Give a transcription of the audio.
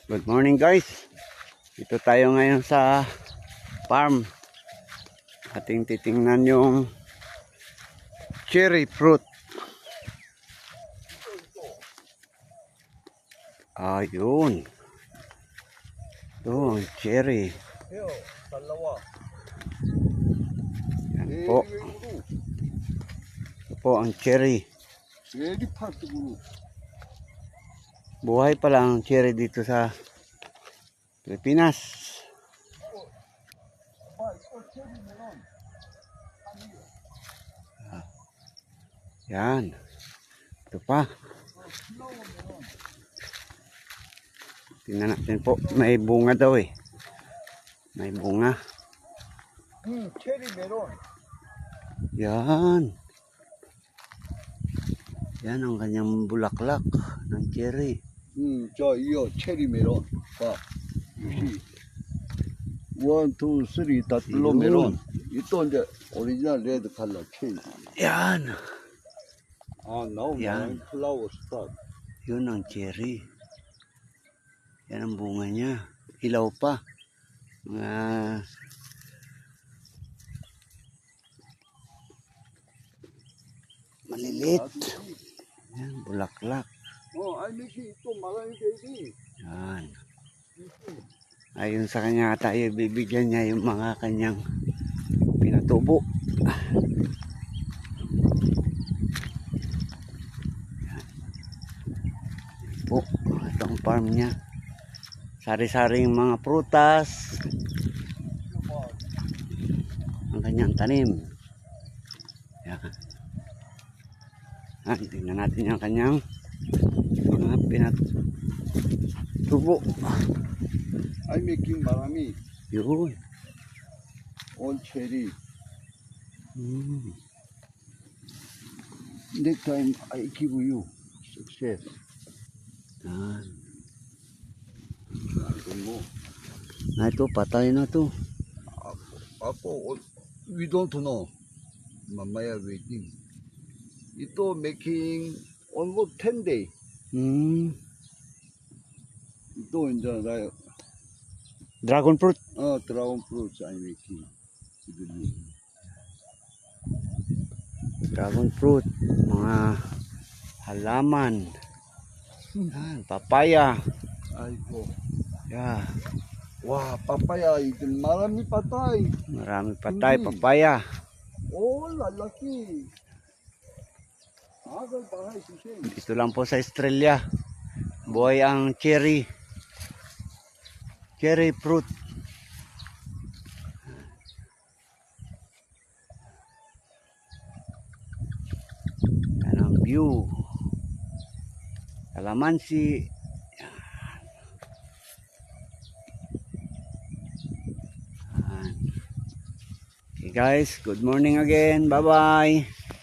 Good morning guys. Dito tayo ngayon sa farm. Ating titingnan yung cherry fruit. Ayun. Ito ang cherry. Yan po. Ito po ang cherry. Buhay pa lang ang cherry dito sa Pilipinas. Yan. Ito pa. Tingnan natin po. May bunga daw eh. May bunga. cherry melon. Yan. Yan ang kanyang bulaklak ng cherry. 이거 cherry melon. 봐. you see. 1, 2, 3 다 블루 이건. melon. 또 이제 오리지널 레드 컬러 cherry. Yan. now Yan. flower start. Yun ang cherry. Yan ang bunga niya. Hilaw pa. Mga maliliit. Yan, bulaklak. I make it 또 말하는 게 Yan. Ayon sa kanya tayo bibigyan niya yung mga kanyang pinatubo. Yan. Po, itong farm niya. Sari-saring mga prutas. Ang kanyang tanim. Yan. Yan, tingnan natin yung kanyang mga pinatubo. I making 말하미 Yun. all cherry. Mm. Next time I give you success. Yan. 뭐 Na ito, patay na to. Ako, we don't know. Mamaya waiting. Ito making almost 10 day. Mm. 또 이제 나 Dragon fruit. 드라곤 프루트 I'm making. Dragon fruit. Mga halaman. Yan, papaya. 아이고. Yeah. 와, 빠빠야 이들 말하미 빠따이. Marami patay, papaya. 오, 랄라키. 아들 바하이 주신. Dito lang po sa Australia. Buhay ang cherry. Cherry fruit. Yan ang view. Kalamansi. Yan. Yan. Okay guys, good morning again. Bye bye.